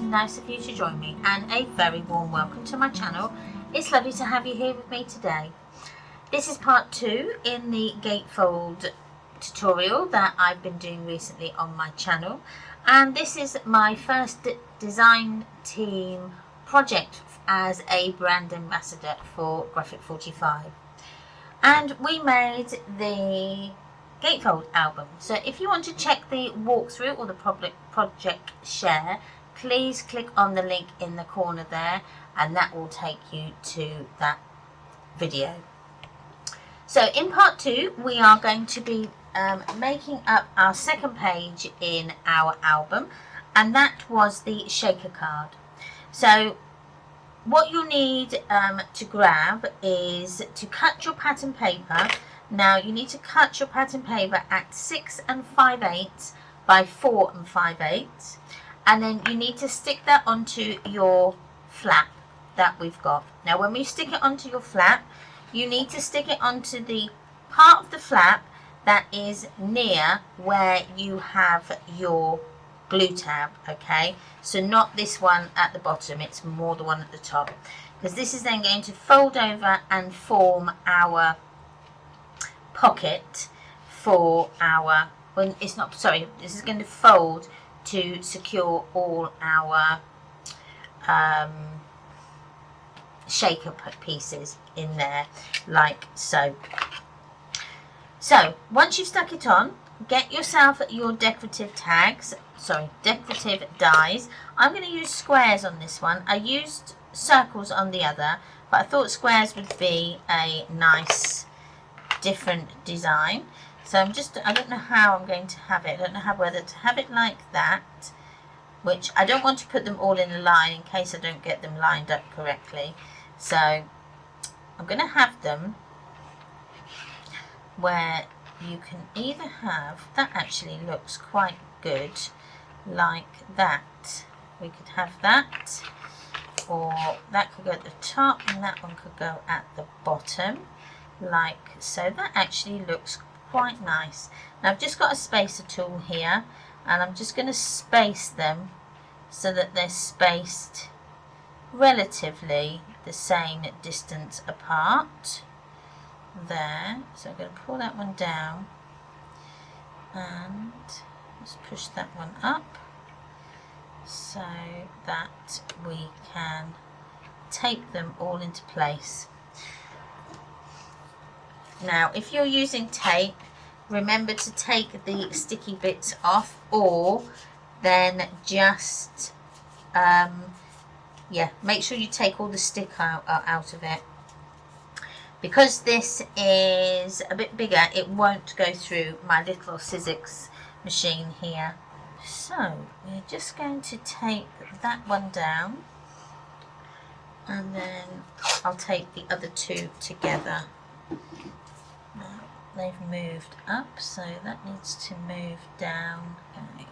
nice of you to join me, and a very warm welcome to my channel. It's lovely to have you here with me today. This is part 2 in the Gatefold tutorial that I've been doing recently on my channel, and this is my first design team project as a brand ambassador for Graphic 45, and we made the Gatefold album. So if you want to check the walkthrough or the project share, please click on the link in the corner there, and that will take you to that video. So in part 2 we are going to be making up our second page in our album, and that was the shaker card. So what you need to grab is to cut your pattern paper. Now you need to cut your pattern paper at 6 5/8 by 4 5/8, and then you need to stick that onto your flap that we've got. Now when we stick it onto your flap, you need to stick it onto the part of the flap that is near where you have your glue tab, okay? So not this one at the bottom, it's more the one at the top, because this is then going to fold over and form our pocket for our, when it's not, sorry, this is going to fold to secure all our shaker pieces in there, like so. So once you've stuck it on, get yourself your decorative tags, decorative dies. I'm going to use squares on this one. I used circles on the other, but I thought squares would be a nice different design. So I don't know how I'm going to have it. I don't know whether to have it like that, which I don't want to put them all in a line in case I don't get them lined up correctly. So I'm going to have them where you can either have, that actually looks quite good, like that. We could have that, or that could go at the top and that one could go at the bottom, like so. That actually looks quite nice. Now I've just got a spacer tool here, and I'm just going to space them so that they're spaced relatively the same distance apart there. So I'm going to pull that one down and just push that one up so that we can tape them all into place. Now if you're using tape, remember to take the sticky bits off, or then just make sure you take all the stick out of it. Because this is a bit bigger, it won't go through my little Sizzix machine here. So we're just going to tape that one down, and then I'll tape the other two together. Now they've moved up, so that needs to move down. Okay.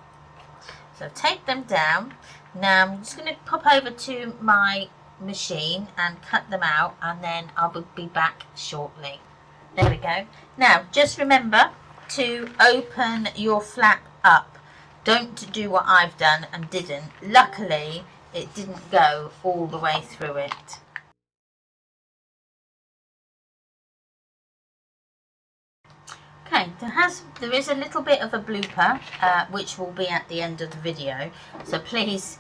So I've taped them down. Now I'm just going to pop over to my machine and cut them out, and then I'll be back shortly. There we go. Now just remember to open your flap up. Don't do what I've done and didn't. Luckily it didn't go all the way through it. Okay, there is a little bit of a blooper which will be at the end of the video, so please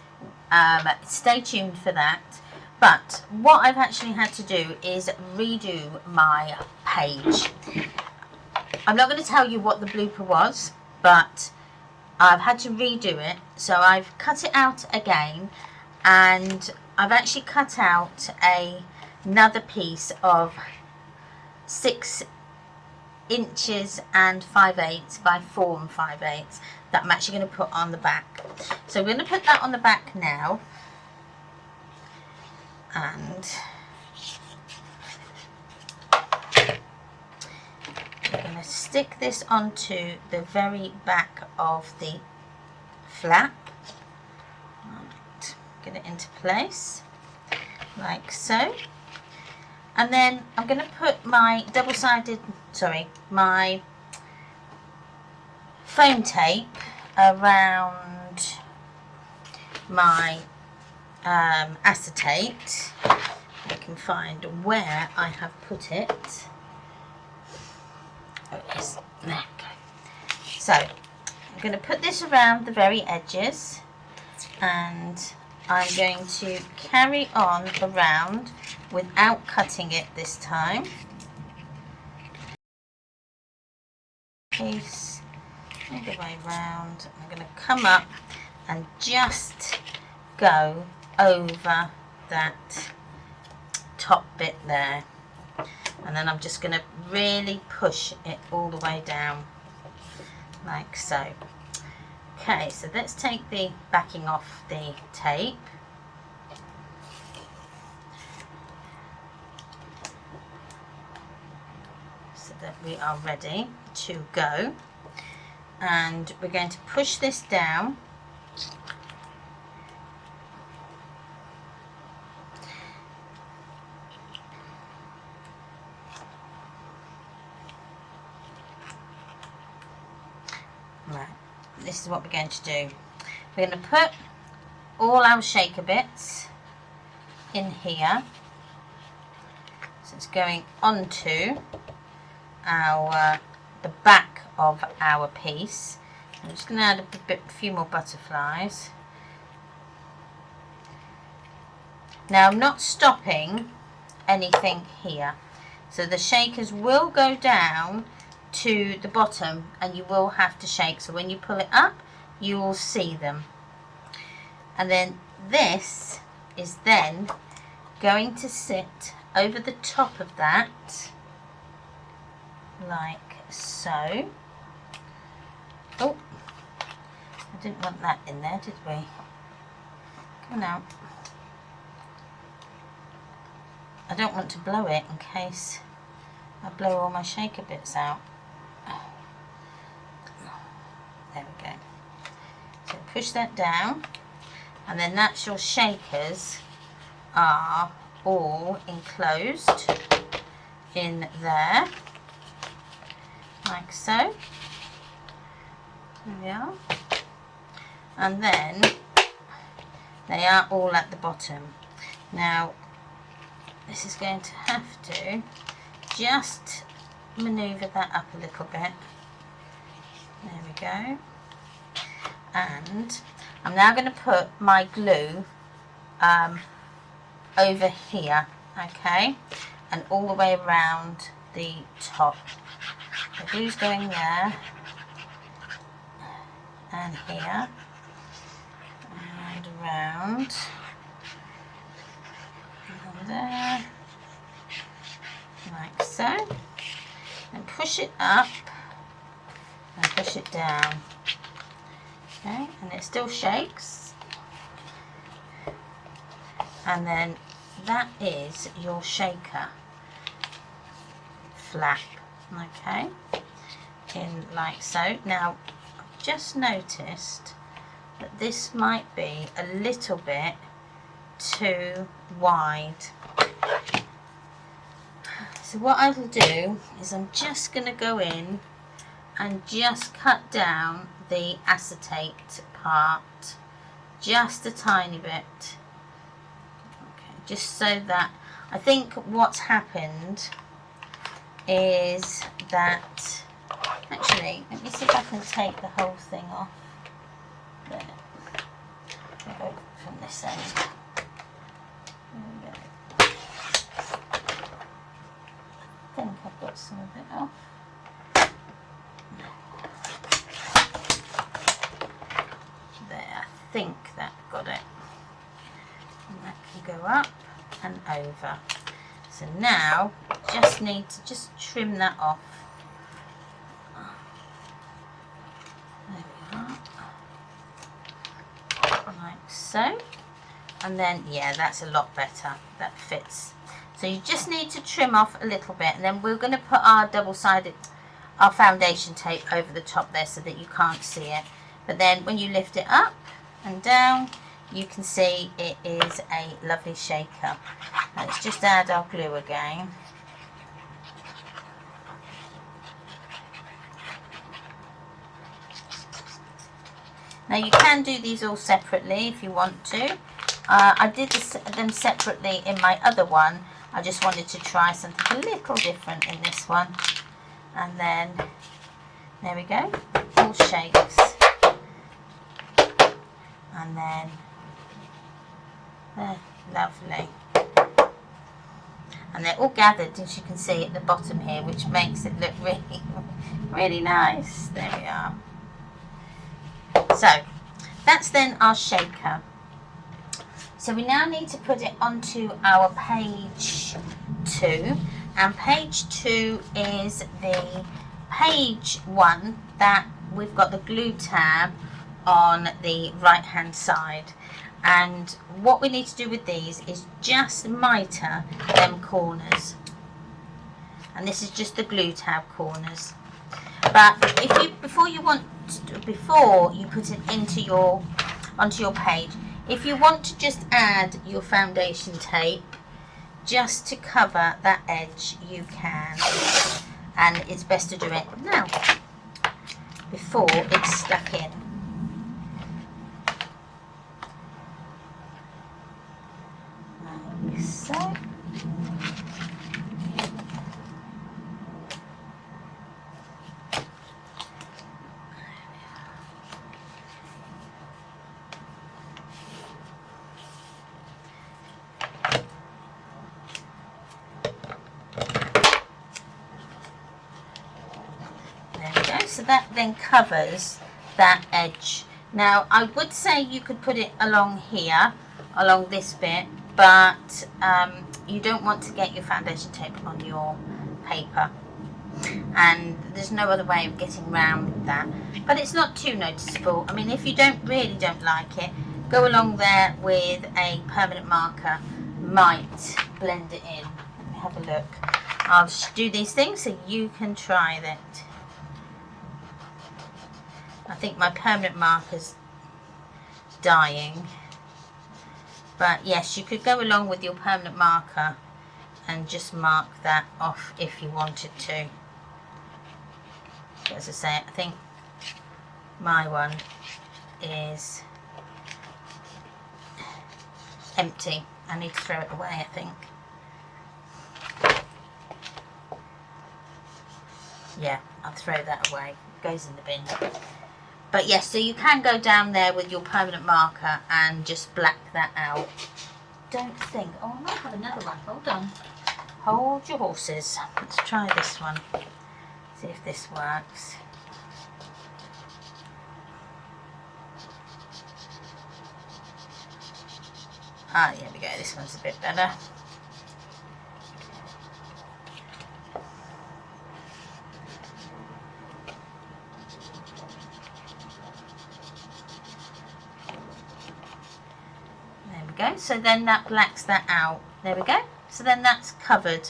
stay tuned for that. But what I've actually had to do is redo my page. I'm not going to tell you what the blooper was, but I've had to redo it. So I've cut it out again, and I've actually cut out another piece of 6 inches and 5/8 by 4 5/8 that I'm actually going to put on the back. So we're going to put that on the back now, and we're going to stick this onto the very back of the flap. Right, get it into place like so, and then I'm going to put my my foam tape around my acetate. I can find where I have put it. Oh yes, there we go. So I'm going to put this around the very edges, and I'm going to carry on around without cutting it this time. Piece all the way around. I'm going to come up and just go over that top bit there, and then I'm just going to really push it all the way down like so. Okay, so let's take the backing off the tape. So that we are ready to go, and we're going to push this down. Right, this is what we're going to do. We're going to put all our shaker bits in here. So it's going onto our the back of our piece. I'm just going to add a few more butterflies. Now I'm not stopping anything here, so the shakers will go down to the bottom and you will have to shake, so when you pull it up you will see them. And then this is then going to sit over the top of that like so. Oh, I didn't want that in there, did we? Come on out. I don't want to blow it in case I blow all my shaker bits out. There we go. So push that down, and then that's your shakers are all enclosed in there, like so. There we are. And then they are all at the bottom. Now this is going to have to just manoeuvre that up a little bit. There we go. And I'm now going to put my glue over here, okay, and all the way around the top. The glue's going there and here and around and there, like so, and push it up and push it down. Okay, and it still shakes, and then that is your shaker flap, okay, in like so. Now I've just noticed that this might be a little bit too wide, so what I will do is I'm just going to go in and just cut down the acetate part just a tiny bit, okay, just so that I think what's happened is that, actually let me see if I can take the whole thing off there. I'll go from this end. There we go. I think I've got some of it off. I think that got it, and that can go up and over. So now just need to just trim that off. There we are, like so, and then yeah, that's a lot better, that fits. So you just need to trim off a little bit, and then we're going to put our double-sided, our foundation tape over the top there so that you can't see it. But then when you lift it up and down, you can see it is a lovely shaker. Let's just add our glue again. Now you can do these all separately if you want to, I did them separately in my other one. I just wanted to try something a little different in this one. And then, there we go, all shakes. And then, there, lovely. And they're all gathered, as you can see at the bottom here, which makes it look really, really nice. There we are. So, that's then our shaker. So we now need to put it onto our page 2. And page 2 is the page 1 that we've got the glue tab on the right hand side. And what we need to do with these is just mitre them corners. And this is just the glue tab corners. But if you before you put it onto your page, if you want to just add your foundation tape just to cover that edge, you can. And it's best to do it now before it's stuck in. Like so. So that then covers that edge. Now I would say you could put it along here, along this bit, but you don't want to get your foundation tape on your paper, and there's no other way of getting around that. But it's not too noticeable. I mean, if you really don't like it, go along there with a permanent marker, might blend it in. Let me have a look. I'll do these things so you can try that. I think my permanent marker's dying, but yes, you could go along with your permanent marker and just mark that off if you wanted to. But as I say, I think my one is empty. I need to throw it away, I think. Yeah, I'll throw that away. It goes in the bin. But yes, so you can go down there with your permanent marker and just black that out. Don't think, oh, I might have another one. Hold on. Hold your horses. Let's try this one. See if this works. Ah, here we go. This one's a bit better. Go. So then that blacks that out. There we go. So then that's covered.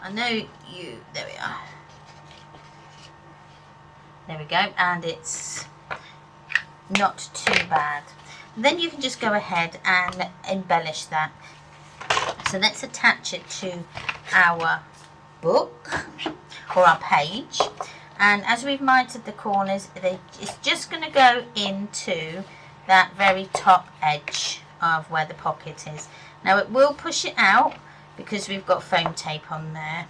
I know you, there we are. There we go. And it's not too bad. Then you can just go ahead and embellish that. So let's attach it to our book or our page. And as we've mitered the corners, it's just going to go into that very top edge of where the pocket is. Now it will push it out because we've got foam tape on there,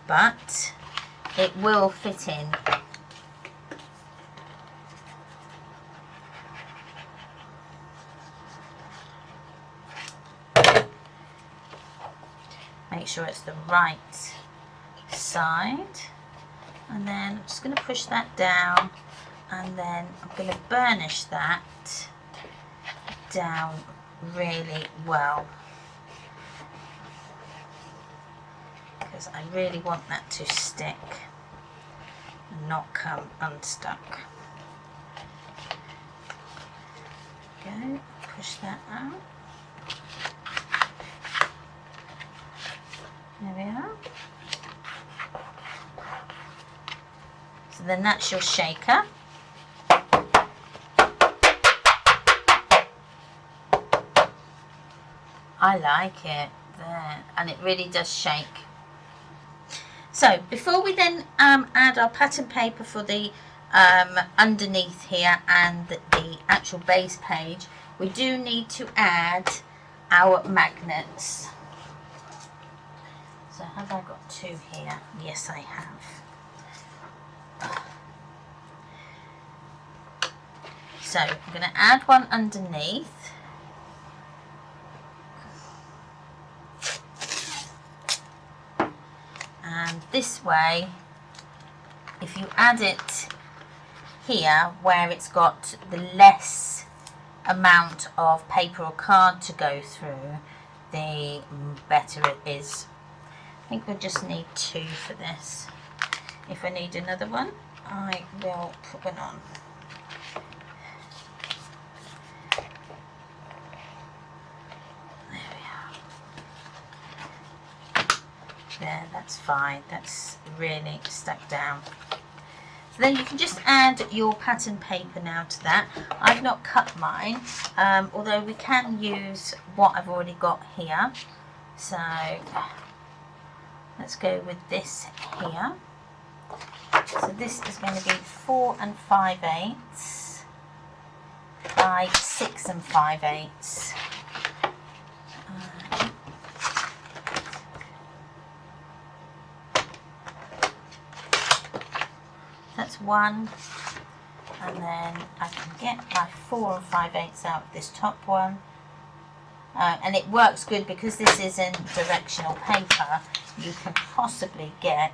but it will fit in. Make sure it's the right side, and then I'm just going to push that down, and then I'm going to burnish that down really well, because I really want that to stick and not come unstuck. Go, push that out. There we are. So then that's your shaker. I like it there, and it really does shake. So before we then add our pattern paper for the underneath here and the actual base page, we do need to add our magnets. So have I got 2 here? Yes, I have. So I'm going to add one underneath. And this way, if you add it here where it's got the less amount of paper or card to go through, the better it is. I think we'll just need 2 for this. If I need another one, I will put one on. There we are. There, that's fine. That's really stuck down. So then you can just add your pattern paper now to that. I've not cut mine, although we can use what I've already got here. So let's go with this here. So this is going to be 4 5/8 by 6 5/8. That's 1, and then I can get my 4 5/8 out of this top one. And it works good because this isn't directional paper. You can possibly get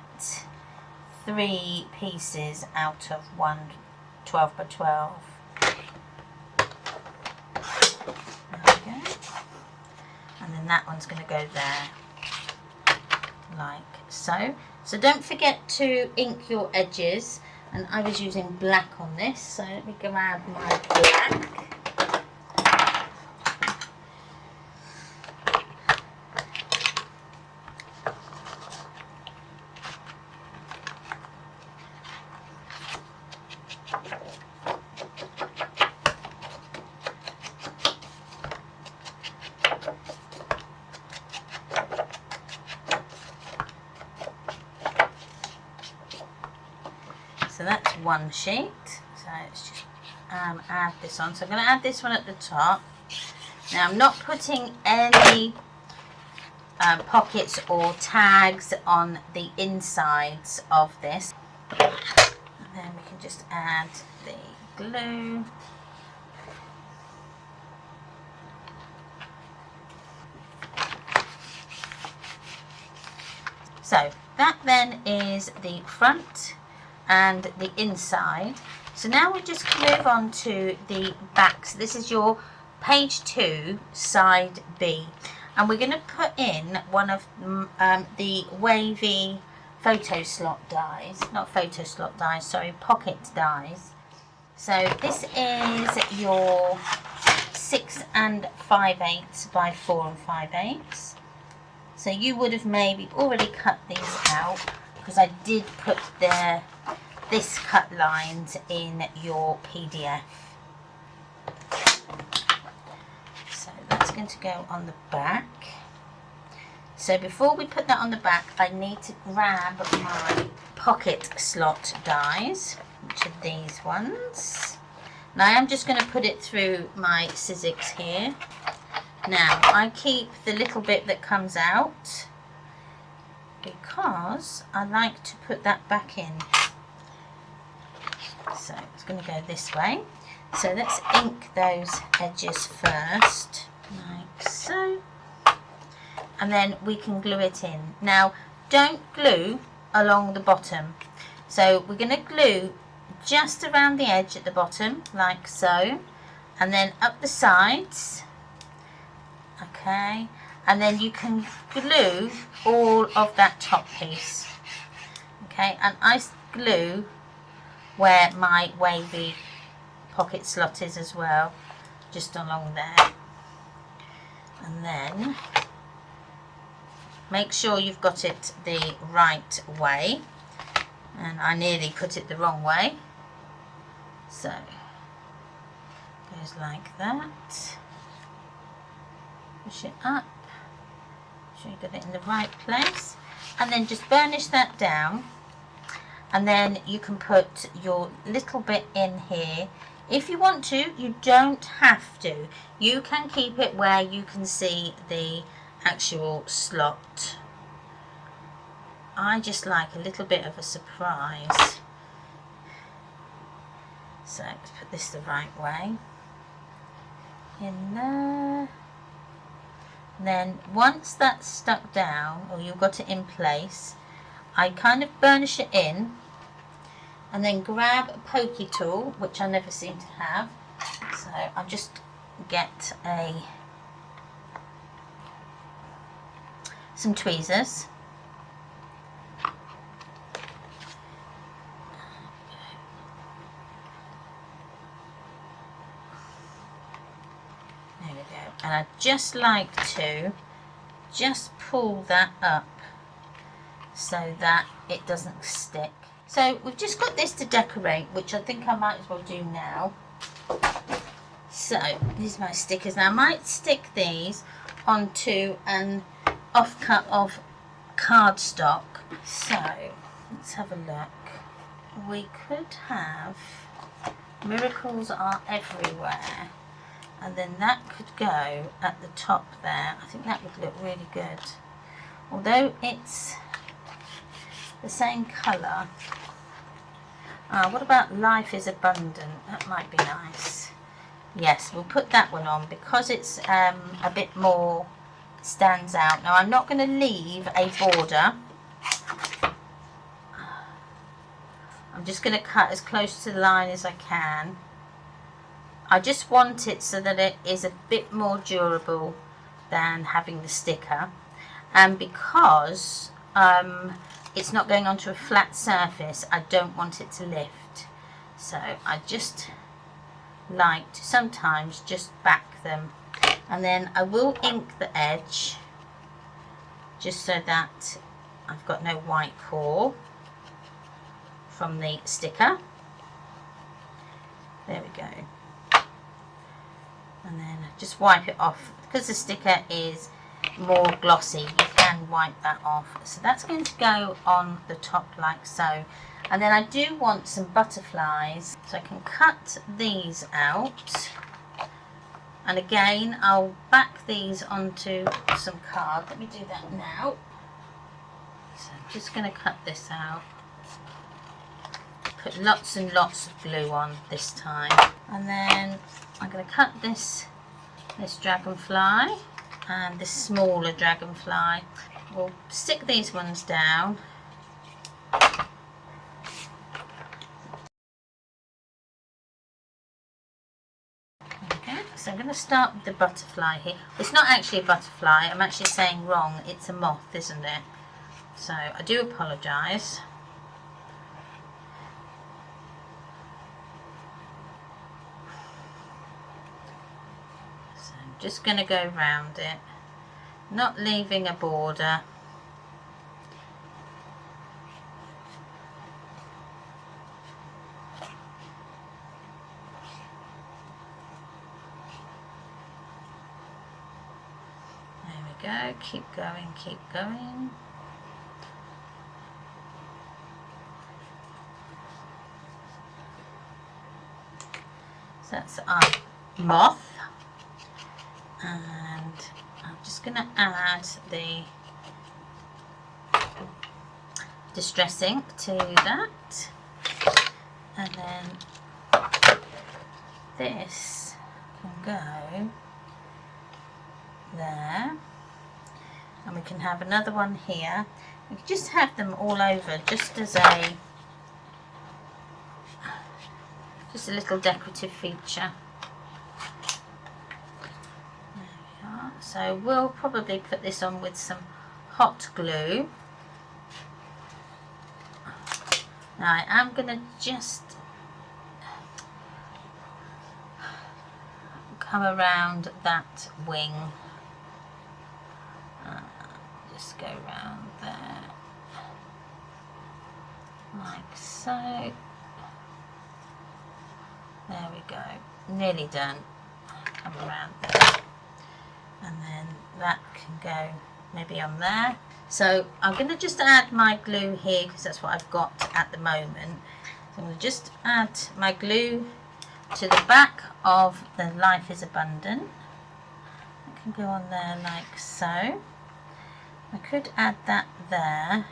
3 pieces out of one 12 by 12. There we go. And then that one's going to go there, like so. So don't forget to ink your edges. And I was using black on this, so let me grab my black. So that's one sheet. So let's just add this on. So I'm going to add this one at the top. Now I'm not putting any pockets or tags on the insides of this. And then we can just add the glue. So that then is the front and the inside. So now we just move on to the back. So this is your page 2, side B, and we're going to put in one of the wavy photo slot dies, not photo slot dies, sorry, pocket dies. So this is your 6 5/8 by 4 5/8. So you would have maybe already cut these out, because I did put this cut lines in your PDF. So that's going to go on the back. So before we put that on the back, I need to grab my pocket slot dies, which are these ones. Now I am just going to put it through my Sizzix here. Now I keep the little bit that comes out because I like to put that back in. So it's going to go this way. So let's ink those edges first, like so. And then we can glue it in. Now don't glue along the bottom. So we're going to glue just around the edge at the bottom, like so. And then up the sides. Okay. And then you can glue all of that top piece. Okay. And I glue where my wavy pocket slot is as well, just along there. And then make sure you've got it the right way, and I nearly put it the wrong way, so it goes like that. Push it up, make sure you got it in the right place, and then just burnish that down. And then you can put your little bit in here If you want to, you don't have to. You can keep it where you can see the actual slot. I just like a little bit of a surprise. So let's put this the right way. In there. And then once that's stuck down, or you've got it in place, I kind of burnish it in and then grab a pokey tool, which I never seem to have. So I'll just get some tweezers. There we go. And I just like to just pull that up so that it doesn't stick. So we've just got this to decorate, which I think I might as well do now. So these are my stickers. Now I might stick these onto an offcut of cardstock. So let's have a look. We could have Miracles Are Everywhere, and then that could go at the top there. I think that would look really good. Although it's the same colour. What about Life is Abundant? That might be nice. Yes, we'll put that one on because it's a bit more stands out. Now I'm not going to leave a border. I'm just going to cut as close to the line as I can. I just want it so that it is a bit more durable than having the sticker, and because it's not going onto a flat surface, I don't want it to lift. So I just like to sometimes just back them, and then I will ink the edge just so that I've got no white core from the sticker. There we go. And then just wipe it off. Because the sticker is more glossy, you can wipe that off. So that's going to go on the top like so. And then I do want some butterflies, so I can cut these out. And again, I'll back these onto some card. Let me do that now. So I'm just going to cut this out. Put lots and lots of glue on this time. And then I'm going to cut this dragonfly and this smaller dragonfly. We'll stick these ones down. Okay, so I'm going to start with the butterfly here. It's not actually a butterfly, I'm actually saying wrong. It's a moth, isn't it? So I do apologise. Just going to go round it, not leaving a border. There we go, keep going, keep going. So that's our moth. And I'm just going to add the distress ink to that, and then this can go there, and we can have another one here. We can just have them all over, just as a little decorative feature. So we'll probably put this on with some hot glue. Now I am going to just come around that wing. Just go around there, like so. There we go, nearly done. Come around there. And then that can go maybe on there. So I'm going to just add my glue here because that's what I've got at the moment. So I'm going to just add my glue to the back of the Life is Abundant. It can go on there like so. I could add that there.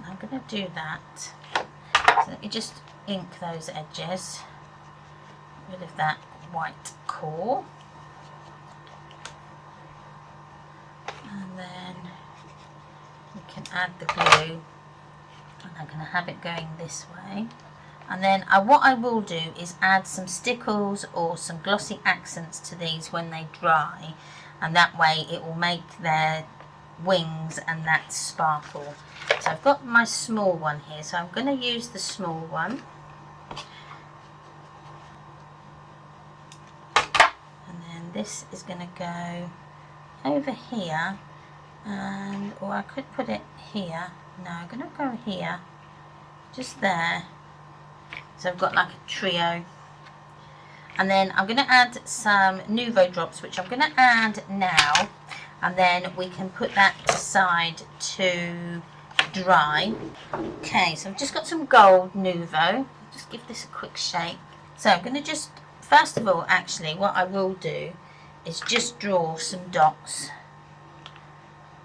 I'm going to do that. So let me just ink those edges. Get rid of that white core. And then we can add the glue. And I'm going to have it going this way. And then what I will do is add some stickles or some glossy accents to these when they dry. And that way it will make their wings and that sparkle. So I've got my small one here, so I'm going to use the small one. And then this is going to go over here, and or I could put it here. No, I'm going to go here, just there. So I've got like a trio. And then I'm going to add some Nuvo drops, which I'm going to add now. And then we can put that aside to dry. Okay, so I've just got some gold Nuvo. Just give this a quick shake. So I'm going to just, first of all, actually, what I will do is just draw some dots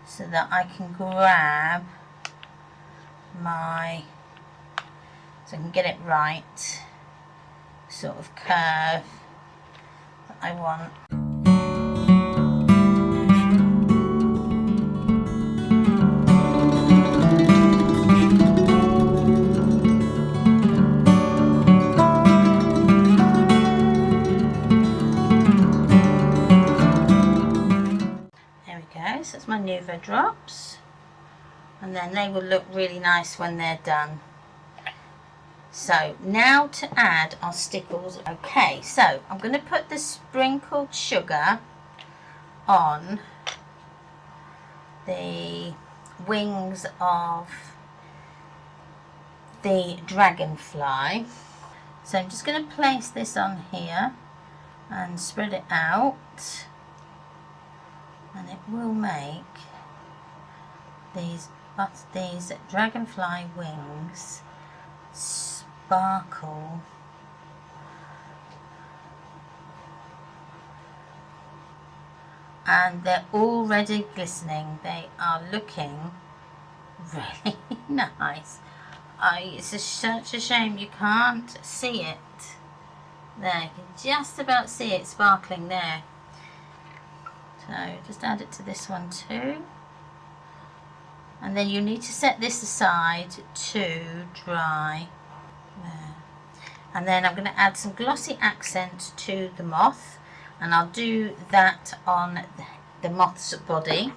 so that I can grab my, so I can get it right, sort of curve that I want. So that's my Nuvo drops, and then they will look really nice when they're done. So now to add our stickles. Okay, so I'm going to put the sprinkled sugar on the wings of the dragonfly. So I'm just going to place this on here and spread it out. And it will make these dragonfly wings sparkle. And they're already glistening. They are looking really nice. It's such a shame you can't see it. There, you can just about see it sparkling there. So just add it to this one too. And then you need to set this aside to dry. There. And then I'm going to add some glossy accent to the moth. And I'll do that on the moth's body.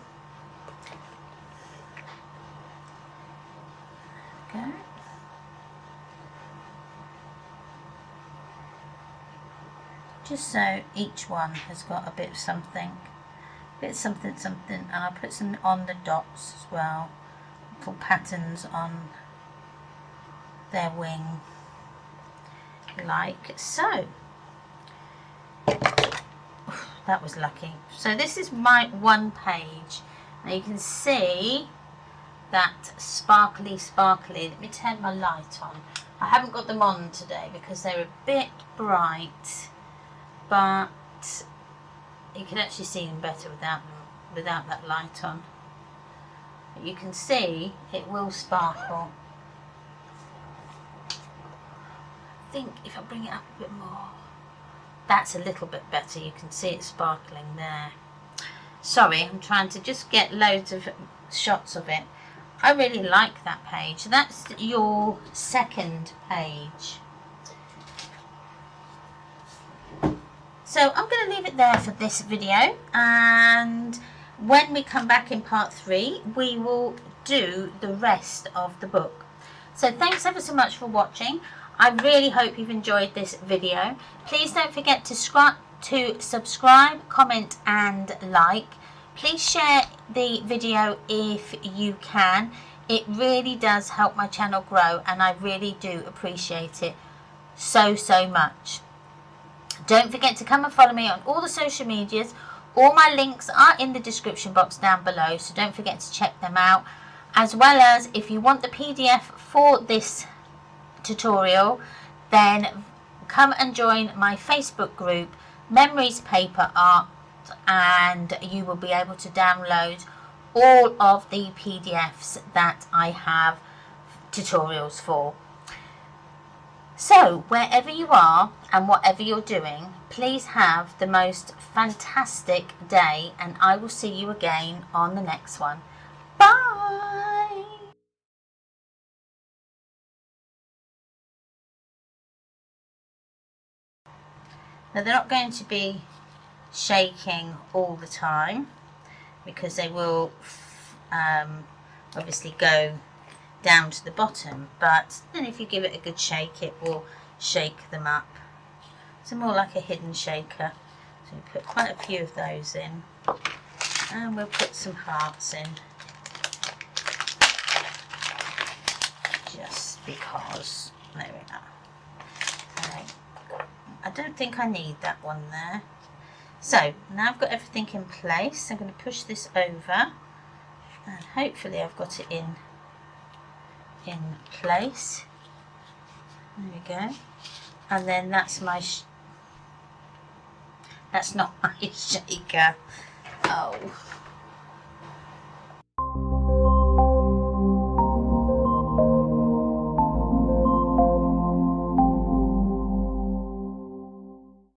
Okay. Just so each one has got a bit of something. Something, and I'll put some on the dots as well, little patterns on their wing, like so. That was lucky. So this is my one page. Now you can see that sparkly. Let me turn my light on. I haven't got them on today because they're a bit bright, but you can actually see them better without that light on. But you can see it will sparkle. I think if I bring it up a bit more, that's a little bit better. You can see it sparkling there. Sorry, I'm trying to just get loads of shots of it. I really like that page. That's your second page. So I'm going to leave it there for this video, and when we come back in part 3 we will do the rest of the book. So thanks ever so much for watching. I really hope you've enjoyed this video. Please don't forget to subscribe, comment and like. Please share the video if you can. It really does help my channel grow, and I really do appreciate it so much. Don't forget to come and follow me on all the social medias. All my links are in the description box down below, so don't forget to check them out. As well as, if you want the PDF for this tutorial, then come and join my Facebook group, Memories Paper Art, and you will be able to download all of the PDFs that I have tutorials for. So wherever you are and whatever you're doing, please have the most fantastic day, and I will see you again on the next one. Bye! Now they're not going to be shaking all the time because they will obviously go down to the bottom, but then if you give it a good shake, it will shake them up. So more like a hidden shaker. So we put quite a few of those in, and we'll put some hearts in just because. There we are. Okay. I don't think I need that one there. So now I've got everything in place. I'm going to push this over, and hopefully I've got it in place. There we go. And then that's my that's not my shaker. Oh.